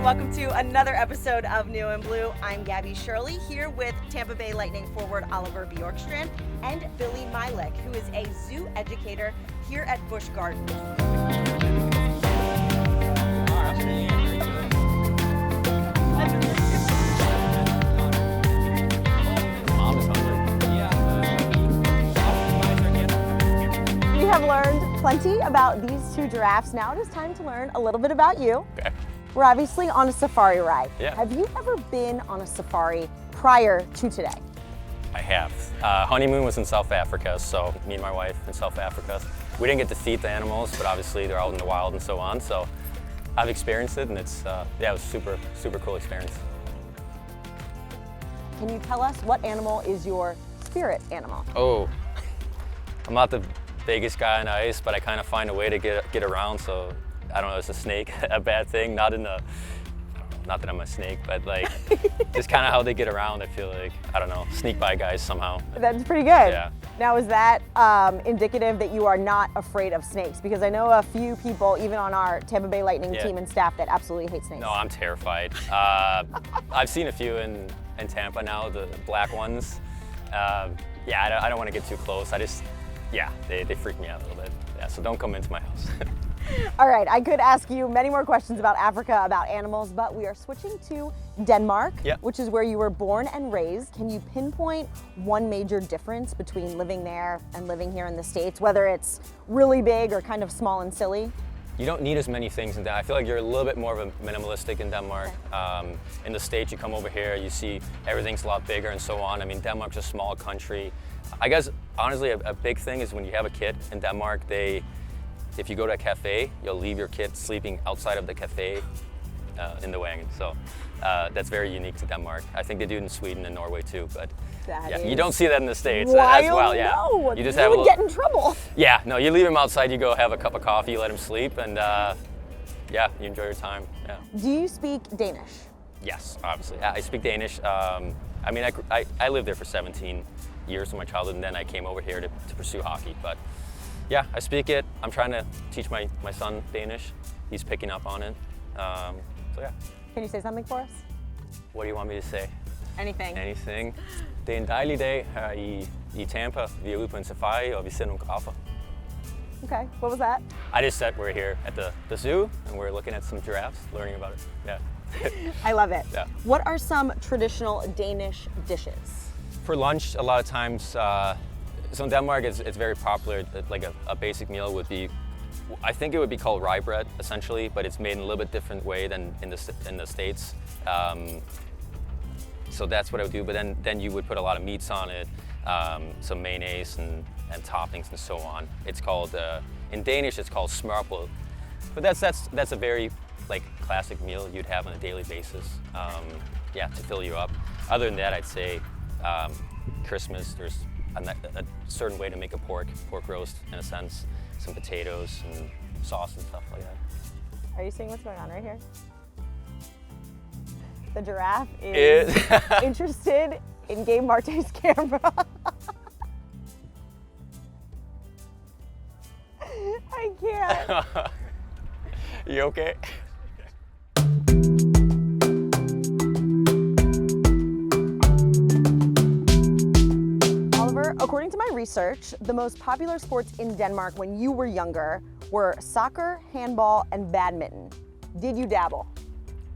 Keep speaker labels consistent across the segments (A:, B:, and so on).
A: and welcome to another episode of New and Blue. I'm Gabby Shirley here with Tampa Bay Lightning forward Oliver Bjorkstrand and Billy Milek, who is a zoo educator here at Busch Gardens. We have learned plenty about these two giraffes. Now it is time to learn a little bit about you.
B: Okay.
A: We're obviously on a safari ride.
B: Yeah.
A: Have you ever been on a safari prior to today?
B: I have. Honeymoon was in South Africa, so me and my wife in South Africa. We didn't get to feed the animals, but obviously they're out in the wild and so on. So I've experienced it, and it's it was super cool experience.
A: Can you tell us what animal is your spirit animal?
B: Oh, I'm not the biggest guy on ice, but I kind of find a way to get around. So I don't know, is a snake a bad thing? Not that I'm a snake, but like just kind of how they get around. I feel like, I don't know, sneak by guys somehow.
A: That's pretty good.
B: Yeah.
A: Now, is that indicative that you are not afraid of snakes? Because I know a few people, even on our Tampa Bay Lightning team and staff, that absolutely hate snakes.
B: No, I'm terrified. I've seen a few in Tampa now, the black ones. I don't want to get too close. They freak me out a little bit. Yeah, so don't come into my house.
A: All right, I could ask you many more questions about Africa, about animals, but we are switching to Denmark, which is where you were born and raised. Can you pinpoint one major difference between living there and living here in the States, whether it's really big or kind of small and silly?
B: You don't need as many things in Denmark. I feel like you're a little bit more of a minimalistic in Denmark.
A: Okay.
B: In the States, you come over here, you see everything's a lot bigger and so on. I mean, Denmark's a small country. I guess, honestly, a big thing is when you have a kid in Denmark, if you go to a cafe, you'll leave your kid sleeping outside of the cafe in the wagon. So that's very unique to Denmark. I think they do it in Sweden and Norway too, but you don't see that in the States as well. Yeah,
A: no.
B: You just
A: you would get in trouble.
B: Yeah, no, you leave him outside, you go have a cup of coffee, you let him sleep, and you enjoy your time. Yeah.
A: Do you speak Danish?
B: Yes, obviously. I speak Danish. I mean, I lived there for 17 years of my childhood, and then I came over here to pursue hockey. But yeah, I speak it. I'm trying to teach my son Danish. He's picking up on it. So yeah.
A: Can you say something for us?
B: What do you want me to say?
A: Anything.
B: Anything. Det er en dejlig dag her i Tampa. Vi er ude på en safari, og vi ser nogle giraffer.
A: Okay, what was that?
B: I just said we're here at the zoo, and we're looking at some giraffes, learning about it. Yeah.
A: I love it.
B: Yeah.
A: What are some traditional Danish dishes?
B: For lunch, a lot of times, so in Denmark, it's very popular. Like a basic meal would be, I think it would be called rye bread, essentially, but it's made in a little bit different way than in the States. So that's what I would do. But then you would put a lot of meats on it, some mayonnaise and toppings and so on. It's called in Danish, it's called smørrebrød. But that's a very classic meal you'd have on a daily basis. To fill you up. Other than that, I'd say Christmas. There's a certain way to make a pork roast, in a sense, some potatoes and sauce and stuff like that.
A: Are you seeing what's going on right here? The giraffe is interested in Gabe Marte's camera. I can't.
B: You okay?
A: According to my research, the most popular sports in Denmark when you were younger were soccer, handball, and badminton. Did you dabble?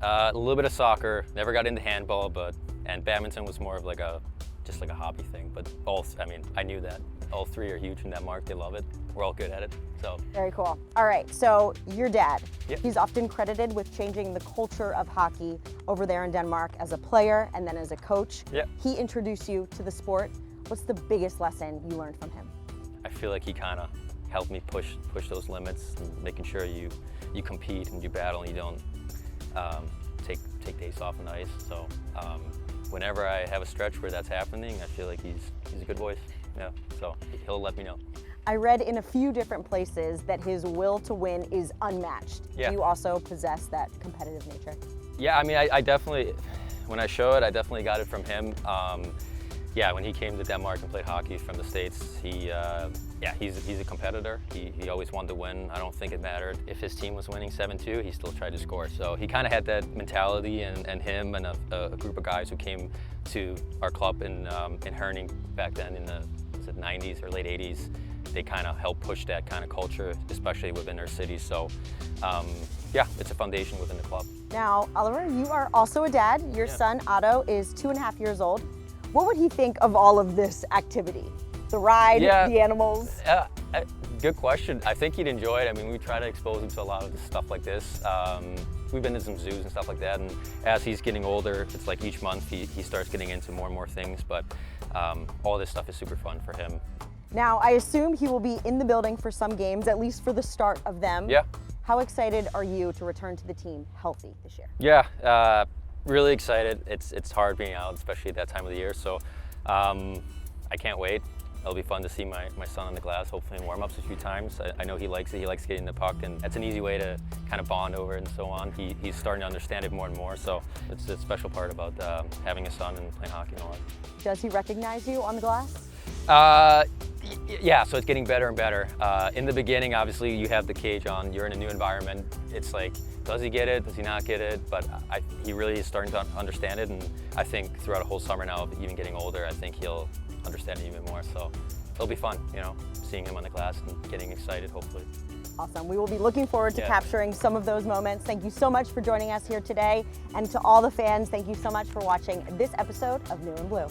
B: A little bit of soccer. Never got into handball, and badminton was more of just like a hobby thing. But I knew that. All three are huge in Denmark. They love it. We're all good at it. So
A: very cool. All right, so your dad,
B: yep.
A: He's often credited with changing the culture of hockey over there in Denmark as a player and then as a coach.
B: Yep.
A: He introduced you to the sport. What's the biggest lesson you learned from him?
B: I feel like he kind of helped me push those limits, and making sure you compete and you battle and you don't take days off on the ice. So whenever I have a stretch where that's happening, I feel like he's a good voice. Yeah, so he'll let me know.
A: I read in a few different places that his will to win is unmatched.
B: Yeah.
A: Do you also possess that competitive nature?
B: Yeah, I mean, I definitely, when I show it, I definitely got it from him. When he came to Denmark and played hockey from the States, Yeah, he's a competitor. He always wanted to win. I don't think it mattered if his team was winning 7-2, he still tried to score. So he kind of had that mentality, and him and a group of guys who came to our club in Herning back then in the 90s or late 80s, they kind of helped push that kind of culture, especially within their cities. So yeah, it's a foundation within the club.
A: Now, Oliver, you are also a dad. Your son, Otto, is 2.5 years old. What would he think of all of this activity? The ride, the animals?
B: Good question. I think he'd enjoy it. I mean, we try to expose him to a lot of stuff like this. We've been to some zoos and stuff like that, and as he's getting older, it's like each month he starts getting into more and more things, but all this stuff is super fun for him.
A: Now, I assume he will be in the building for some games, at least for the start of them.
B: Yeah.
A: How excited are you to return to the team healthy this year?
B: Yeah, really excited. It's hard being out, especially at that time of the year, so I can't wait. It'll be fun to see my son on the glass, hopefully in warm-ups a few times. I know he likes it. He likes getting the puck, and that's an easy way to kind of bond over it and so on. He's starting to understand it more and more, so it's a special part about having a son and playing hockey and all that.
A: Does he recognize you on the glass?
B: Yeah, so it's getting better and better. In the beginning, obviously, you have the cage on. You're in a new environment. It's like, does he get it? Does he not get it? But he really is starting to understand it, and I think throughout a whole summer now, even getting older, I think he'll understand it even more. So it'll be fun, you know, seeing him on the glass and getting excited, hopefully.
A: Awesome. We will be looking forward to capturing some of those moments. Thank you so much for joining us here today. And to all the fans, thank you so much for watching this episode of New and Blue.